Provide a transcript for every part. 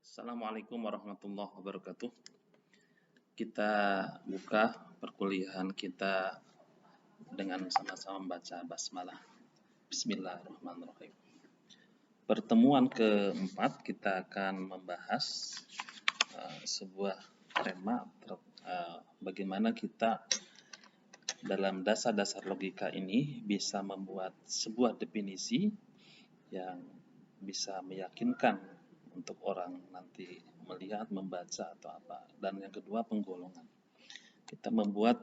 Assalamualaikum warahmatullahi wabarakatuh. Kita buka perkuliahan kita dengan sama-sama membaca basmalah. Bismillahirrahmanirrahim. Pertemuan keempat kita akan membahas sebuah tema bagaimana kita dalam dasar-dasar logika ini bisa membuat sebuah definisi yang bisa meyakinkan untuk orang nanti melihat, membaca atau apa. Dan yang kedua, penggolongan. Kita membuat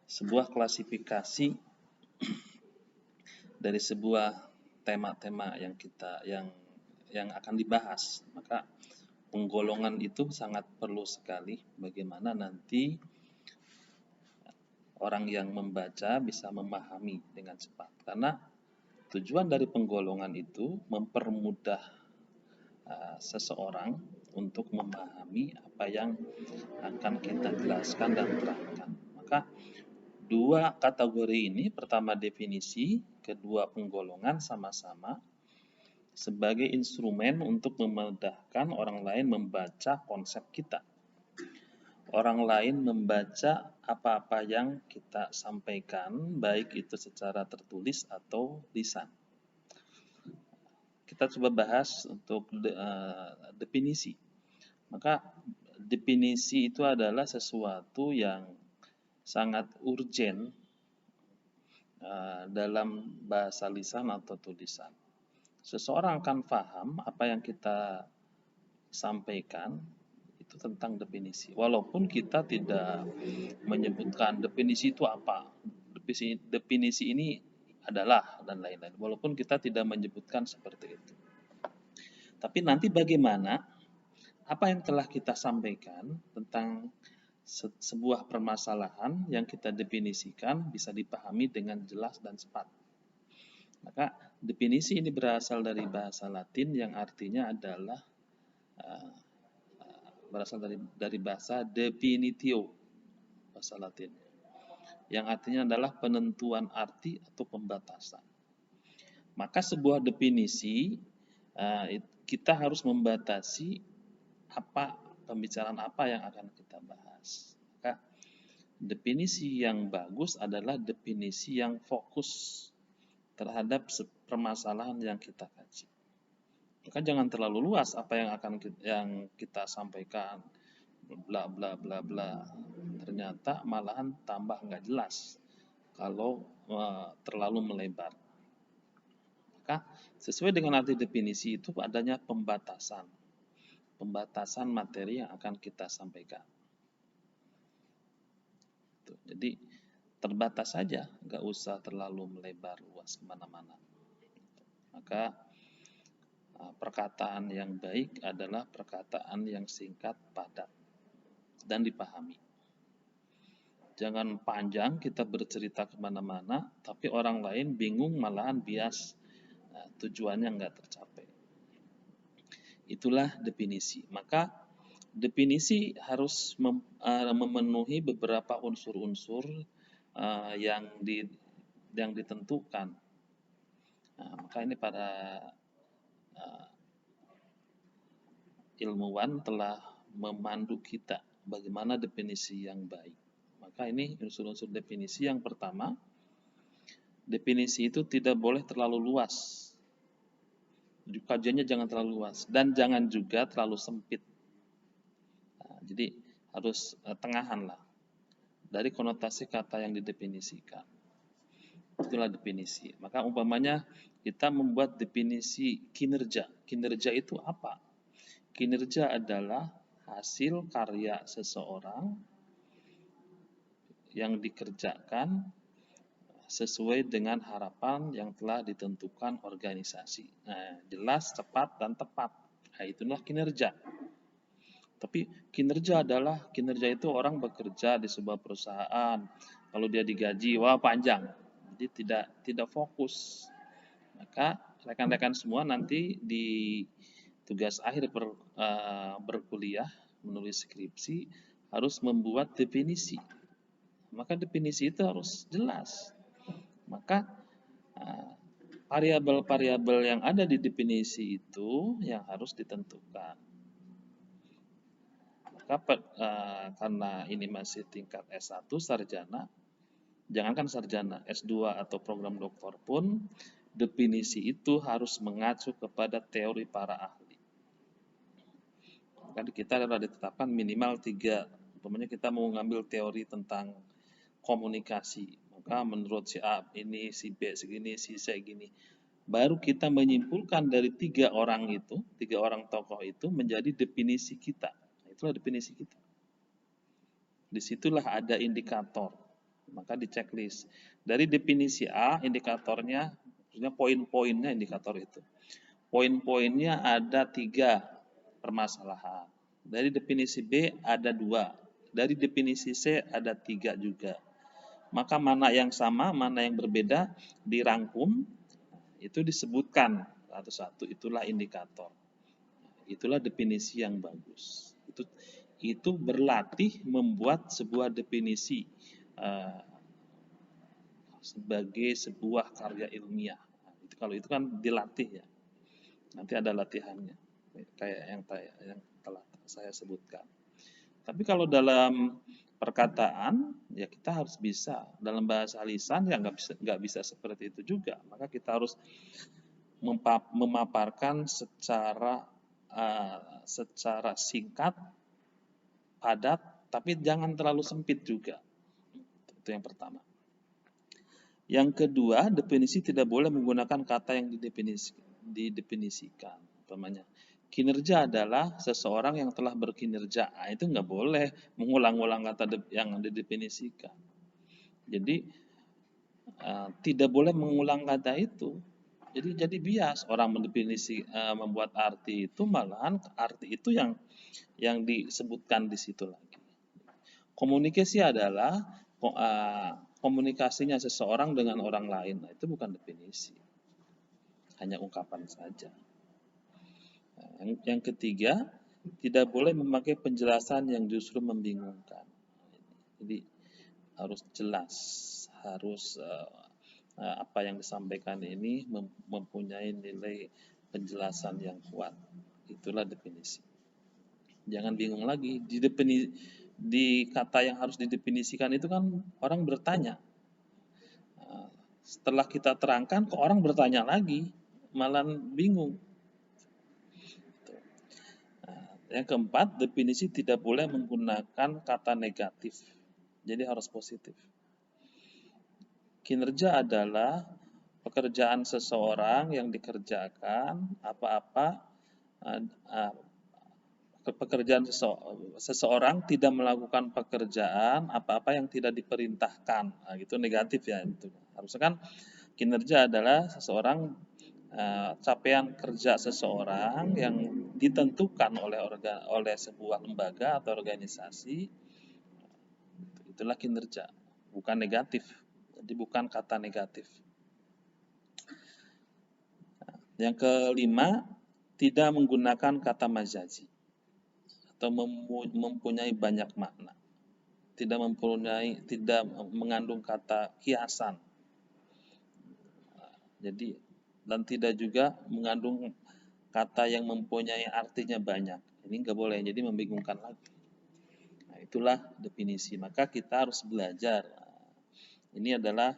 sebuah klasifikasi dari sebuah tema-tema yang akan dibahas. Maka penggolongan itu sangat perlu sekali bagaimana nanti orang yang membaca bisa memahami dengan cepat. Karena tujuan dari penggolongan itu mempermudah seseorang untuk memahami apa yang akan kita jelaskan dan terangkan. Maka dua kategori ini, pertama definisi, kedua penggolongan sama-sama sebagai instrumen untuk memudahkan orang lain membaca konsep kita. Orang lain membaca apa-apa yang kita sampaikan, baik itu secara tertulis atau lisan. Kita coba bahas untuk definisi. Maka definisi itu adalah sesuatu yang sangat urgen dalam bahasa lisan atau tulisan. Seseorang akan paham apa yang kita sampaikan itu tentang definisi. Walaupun kita tidak menyebutkan definisi itu apa, definisi ini adalah dan lain-lain. Walaupun kita tidak menyebutkan seperti itu. Tapi nanti bagaimana apa yang telah kita sampaikan tentang sebuah permasalahan yang kita definisikan bisa dipahami dengan jelas dan cepat. Maka definisi ini berasal dari bahasa Latin yang artinya adalah berasal dari bahasa definitio, bahasa Latin, yang artinya adalah penentuan arti atau pembatasan. Maka sebuah definisi kita harus membatasi pembicaraan apa yang akan kita bahas. Maka definisi yang bagus adalah definisi yang fokus terhadap permasalahan yang kita kaji. Maka jangan terlalu luas apa yang kita sampaikan, bla bla bla bla. Ternyata malahan tambah nggak jelas kalau terlalu melebar. Maka sesuai dengan arti definisi itu adanya pembatasan materi yang akan kita sampaikan. Jadi terbatas saja, nggak usah terlalu melebar luas kemana-mana. Maka perkataan yang baik adalah perkataan yang singkat, padat, dan dipahami. Jangan panjang kita bercerita kemana-mana, tapi orang lain bingung malahan bias, tujuannya nggak tercapai. Itulah definisi. Maka definisi harus memenuhi beberapa unsur-unsur yang ditentukan. Maka ini para ilmuwan telah memandu kita bagaimana definisi yang baik. Maka ini unsur-unsur definisi. Yang pertama, definisi itu tidak boleh terlalu luas. Kajiannya jangan terlalu luas dan jangan juga terlalu sempit. Jadi harus tengahan lah dari konotasi kata yang didefinisikan. Itulah definisi. Maka umpamanya kita membuat definisi kinerja. Kinerja itu apa? Kinerja adalah hasil karya seseorang yang dikerjakan sesuai dengan harapan yang telah ditentukan organisasi. Jelas, cepat, dan tepat. Itulah kinerja. Tapi kinerja itu orang bekerja di sebuah perusahaan. Kalau dia digaji, wah panjang. Jadi tidak fokus. Maka rekan-rekan semua nanti di tugas akhir berkuliah menulis skripsi harus membuat definisi. Maka definisi itu harus jelas. Maka variabel-variabel yang ada di definisi itu yang harus ditentukan. Karena ini masih tingkat S1 sarjana, jangankan sarjana, S2 atau program doktor pun, definisi itu harus mengacu kepada teori para ahli. Kan kita sudah ditetapkan minimal 3. Umpamanya kita mau ngambil teori tentang komunikasi, maka menurut si A ini, si B segini, si C gini. Baru kita menyimpulkan dari 3 orang itu, 3 orang tokoh itu menjadi definisi kita. Itulah definisi kita. Disitulah ada indikator. Maka di checklist. Dari definisi A, indikatornya, maksudnya poin-poinnya indikator itu. Poin-poinnya ada 3 permasalahan. Dari definisi B ada 2. Dari definisi C ada 3 juga. Maka mana yang sama, mana yang berbeda, dirangkum, itu disebutkan satu-satu. Itulah indikator. Itulah definisi yang bagus. Itu berlatih membuat sebuah definisi sebagai sebuah karya ilmiah. Kalau itu kan dilatih ya. Nanti ada latihannya, kayak yang telah saya sebutkan. Tapi kalau dalam perkataan, ya kita harus bisa. Dalam bahasa lisan ya nggak bisa seperti itu juga. Maka kita harus memaparkan secara singkat, padat, tapi jangan terlalu sempit juga. Itu yang pertama. Yang kedua, definisi tidak boleh menggunakan kata yang didefinisikan. Umpamanya, kinerja adalah seseorang yang telah berkinerja. Itu nggak boleh mengulang-ulang kata yang didefinisikan. Jadi tidak boleh mengulang kata itu. Jadi bias orang mendefinisi membuat arti itu, malahan arti itu yang disebutkan di situ lagi. Komunikasi adalah komunikasinya seseorang dengan orang lain. Nah, itu bukan definisi, hanya ungkapan saja. Nah, yang ketiga, tidak boleh memakai penjelasan yang justru membingungkan. Jadi harus jelas, harus apa yang disampaikan ini mempunyai nilai penjelasan yang kuat. Itulah definisi. Jangan bingung lagi, di kata yang harus didefinisikan itu kan orang bertanya. Setelah kita terangkan, kok orang bertanya lagi, malah bingung. Yang keempat, definisi tidak boleh menggunakan kata negatif. Jadi harus positif. Kinerja adalah pekerjaan seseorang yang dikerjakan pekerjaan seseorang tidak melakukan pekerjaan apa-apa yang tidak diperintahkan. Nah, itu negatif ya itu. Harusnya kan kinerja adalah seseorang capaian kerja seseorang yang ditentukan oleh sebuah lembaga atau organisasi. Itulah kinerja, bukan negatif. Jadi bukan kata negatif. Yang kelima, tidak menggunakan kata majazi atau mempunyai banyak makna. Tidak mengandung kata kiasan. Jadi dan tidak juga mengandung kata yang mempunyai artinya banyak. Ini nggak boleh, jadi membingungkan lagi. Nah, itulah definisi. Maka kita harus belajar. Ini adalah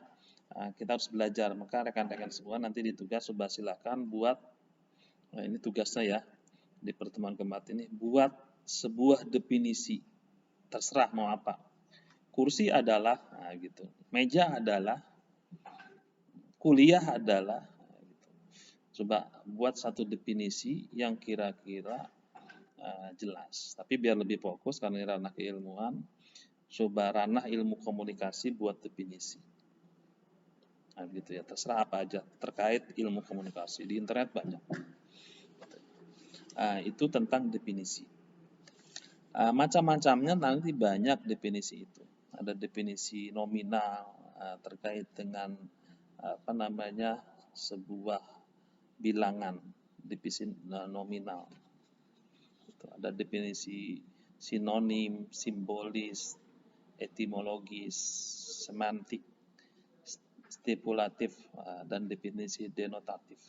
kita harus belajar. Maka rekan-rekan semua nanti di tugas coba silakan buat, ini tugasnya ya di pertemuan keempat ini, buat sebuah definisi. Terserah mau apa. Kursi adalah, nah gitu. Meja adalah, kuliah adalah. Gitu. Coba buat satu definisi yang kira-kira jelas. Tapi biar lebih fokus karena ini ranah keilmuan, coba ranah ilmu komunikasi buat definisi. Nah, gitu ya, terserah apa aja terkait ilmu komunikasi. Di internet banyak. Itu tentang definisi. Macam-macamnya nanti banyak definisi itu. Ada definisi nominal terkait dengan sebuah bilangan, definisi nominal. Ada definisi sinonim, simbolis, etimologis, semantik, stipulatif, dan definisi denotatif.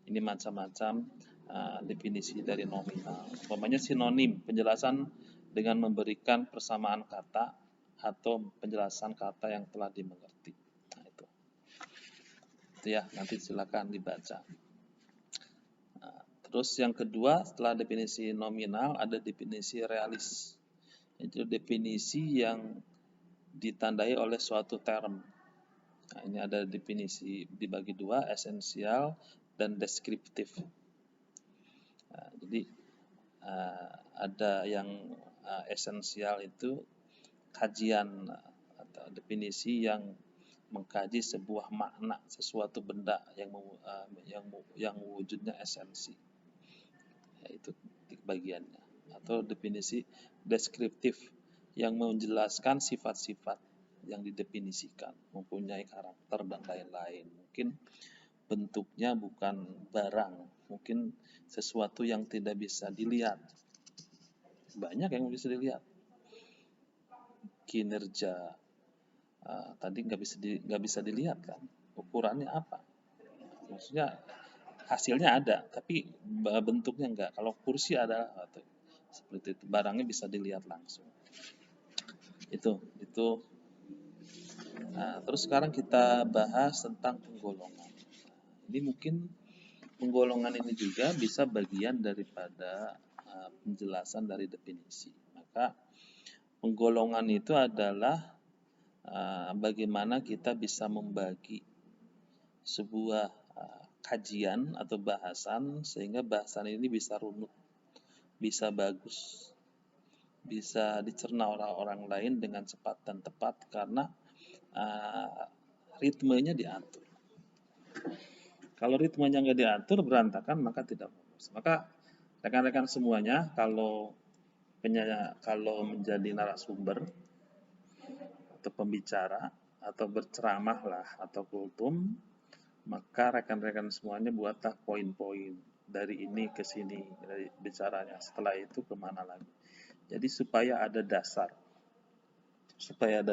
Ini macam-macam definisi dari nominal. Umpamanya sinonim, penjelasan dengan memberikan persamaan kata atau penjelasan kata yang telah dimengerti. Nah, itu ya, nanti silakan dibaca. Nah, terus yang kedua, setelah definisi nominal ada definisi realis. Itu definisi yang ditandai oleh suatu term. Nah, ini ada definisi dibagi dua, esensial dan deskriptif. Nah, jadi ada yang esensial itu kajian atau definisi yang mengkaji sebuah makna, sesuatu benda yang wujudnya esensi. Yaitu bagiannya. Atau definisi deskriptif yang menjelaskan sifat-sifat yang didefinisikan, mempunyai karakter dan lain-lain. Mungkin bentuknya bukan barang, mungkin sesuatu yang tidak bisa dilihat. Banyak yang bisa dilihat. Kinerja tadi nggak bisa dilihat kan, ukurannya apa? Maksudnya hasilnya ada, tapi bentuknya enggak. Kalau kursi ada, seperti itu, barangnya bisa dilihat langsung. Itu. Nah, terus sekarang kita bahas tentang penggolongan. Ini mungkin penggolongan ini juga bisa bagian daripada penjelasan dari definisi. Maka penggolongan itu adalah bagaimana kita bisa membagi sebuah kajian atau bahasan sehingga bahasan ini bisa runut, bisa bagus, bisa dicerna orang-orang lain dengan cepat dan tepat karena ritmenya diatur. Kalau ritmenya nggak diatur, berantakan, maka tidak bagus. Maka rekan-rekan semuanya, kalau menjadi narasumber atau pembicara atau berceramah lah atau kultum, maka rekan-rekan semuanya buatlah poin-poin dari ini ke sini, dari bicaranya, setelah itu kemana lagi. Jadi supaya ada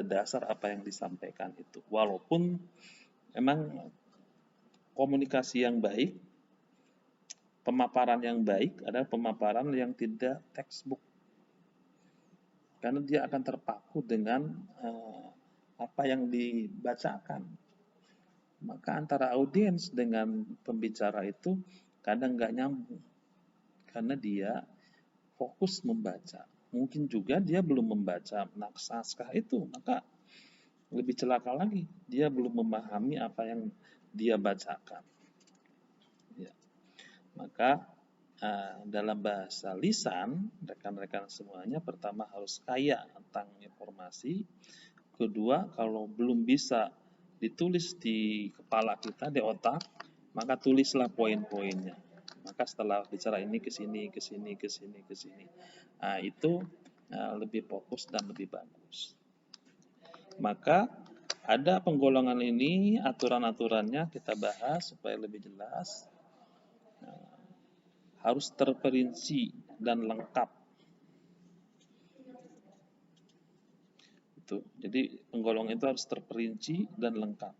dasar apa yang disampaikan itu. Walaupun memang komunikasi yang baik, pemaparan yang baik adalah pemaparan yang tidak textbook. Karena dia akan terpaku dengan apa yang dibacakan. Maka antara audiens dengan pembicara itu kadang nggak nyambung. Karena dia fokus membaca. Mungkin juga dia belum membaca naskah itu, maka lebih celaka lagi. Dia belum memahami apa yang dia bacakan. Ya. Maka dalam bahasa lisan, rekan-rekan semuanya pertama harus kaya tentang informasi. Kedua, kalau belum bisa ditulis di kepala kita, di otak, maka tulislah poin-poinnya. Maka setelah bicara ini ke sini, ke sini, ke sini, ke sini. Nah, itu lebih fokus dan lebih bagus. Maka ada penggolongan ini, aturan-aturannya kita bahas supaya lebih jelas. Harus terperinci dan lengkap. Itu. Jadi penggolongan itu harus terperinci dan lengkap.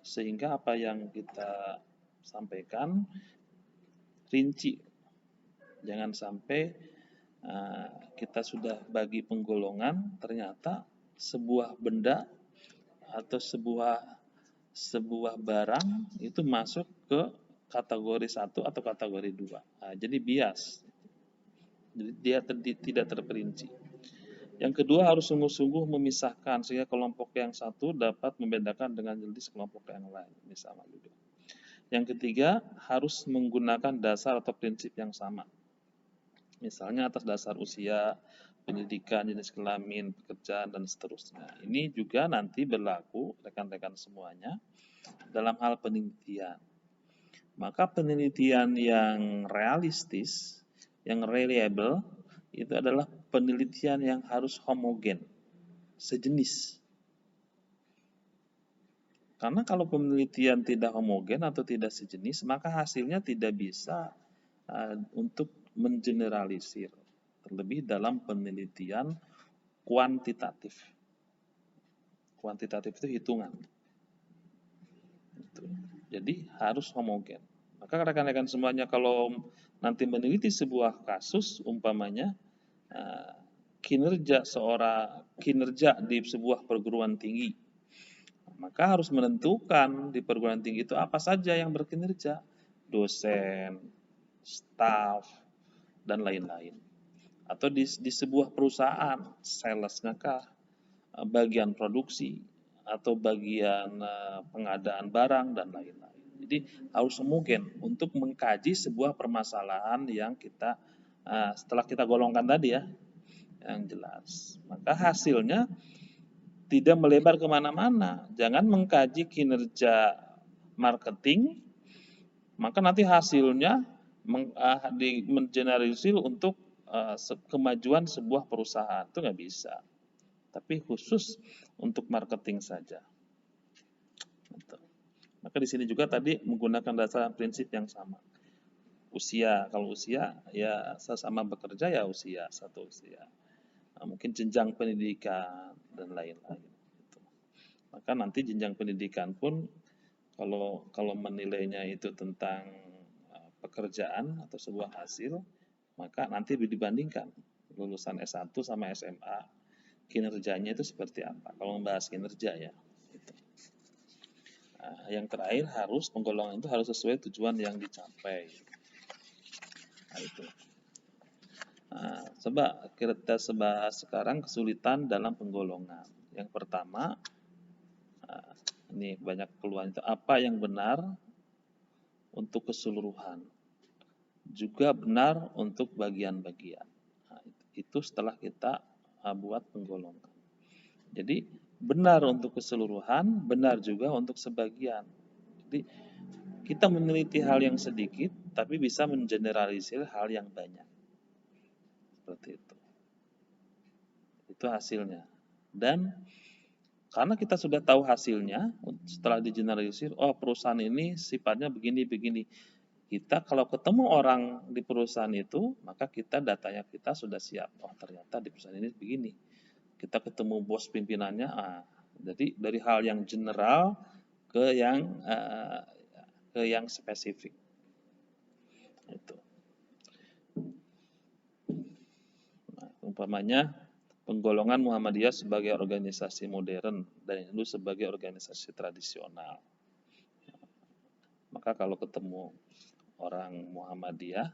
Sehingga apa yang kita sampaikan rinci. Jangan sampai kita sudah bagi penggolongan, ternyata sebuah benda atau sebuah barang itu masuk ke kategori 1 atau kategori 2. Jadi bias. Jadi dia tidak terperinci. Yang kedua harus sungguh-sungguh memisahkan sehingga kelompok yang satu dapat membedakan dengan jenis kelompok yang lain. Misalnya gitu. Yang ketiga harus menggunakan dasar atau prinsip yang sama. Misalnya atas dasar usia, pendidikan, jenis kelamin, pekerjaan, dan seterusnya. Ini juga nanti berlaku rekan-rekan semuanya dalam hal penelitian. Maka penelitian yang realistis, yang reliable, itu adalah penelitian yang harus homogen, sejenis. Karena kalau penelitian tidak homogen atau tidak sejenis, maka hasilnya tidak bisa untuk mengeneralisir. Terlebih dalam penelitian kuantitatif. Kuantitatif itu hitungan. Jadi harus homogen. Maka rekan-rekan semuanya kalau nanti meneliti sebuah kasus, umpamanya kinerja di sebuah perguruan tinggi, maka harus menentukan di perguruan tinggi itu apa saja yang berkinerja, dosen, staf, dan lain-lain. Atau di sebuah perusahaan, salesnya kah, bagian produksi, atau bagian pengadaan barang, dan lain-lain. Jadi harus mungkin untuk mengkaji sebuah permasalahan yang kita setelah kita golongkan tadi ya, yang jelas. Maka hasilnya tidak melebar kemana-mana. Jangan mengkaji kinerja marketing, maka nanti hasilnya mengeneralisir untuk kemajuan sebuah perusahaan. Itu nggak bisa. Tapi khusus untuk marketing saja. Maka di sini juga tadi menggunakan dasar prinsip yang sama. Usia, kalau usia ya sesama bekerja ya usia, satu usia. Nah, mungkin jenjang pendidikan dan lain-lain. Maka nanti jenjang pendidikan pun kalau menilainya itu tentang pekerjaan atau sebuah hasil, maka nanti dibandingkan lulusan S1 sama SMA kinerjanya itu seperti apa. Kalau membahas kinerja ya. Nah, yang terakhir harus penggolongan itu harus sesuai tujuan yang dicapai. Nah, itu. Nah, coba kita bahas sekarang kesulitan dalam penggolongan. Yang pertama, ini banyak keluhan itu apa yang benar untuk keseluruhan, juga benar untuk bagian-bagian. Nah, itu setelah kita buat penggolongan. Jadi benar untuk keseluruhan, benar juga untuk sebagian. Jadi kita meneliti hal yang sedikit, tapi bisa mengeneralisir hal yang banyak. Seperti itu. Itu hasilnya. Dan karena kita sudah tahu hasilnya, setelah digeneralisir, oh perusahaan ini sifatnya begini-begini. Kita kalau ketemu orang di perusahaan itu, maka datanya kita sudah siap. Oh ternyata di perusahaan ini begini. Kita ketemu bos pimpinannya, jadi dari hal yang general ke yang spesifik. Itu. Nah, umpamanya penggolongan Muhammadiyah sebagai organisasi modern dan NU sebagai organisasi tradisional. Maka kalau ketemu orang Muhammadiyah,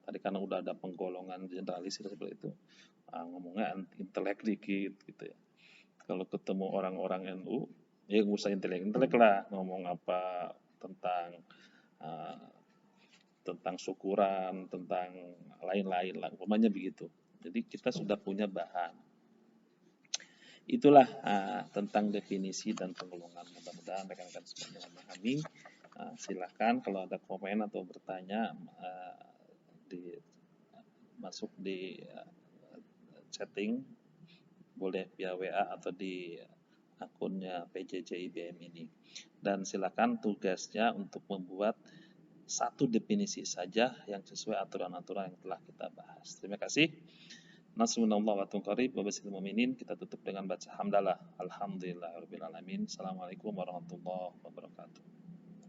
tadi karena udah ada penggolongan generalisir seperti itu, ngomongnya intelek dikit gitu ya. Kalau ketemu orang-orang NU, ya nggak usah intelek lah, ngomong apa tentang syukuran, tentang lain-lain lah, umpamanya begitu. Jadi kita sudah punya bahan. Itulah tentang definisi dan penggolongan. Mudah-mudahan rekan-rekan semuanya memahami. Silahkan kalau ada komen atau bertanya masuk di chatting, boleh via WA atau di akunnya PJJ IBM ini. Dan silakan tugasnya untuk membuat satu definisi saja yang sesuai aturan-aturan yang telah kita bahas. Terima kasih. Nasrullah wa qarib wa basyiril mu'minin. Kita tutup dengan baca hamdalah. Alhamdulillahirabbil alamin. Assalamualaikum warahmatullahi wabarakatuh.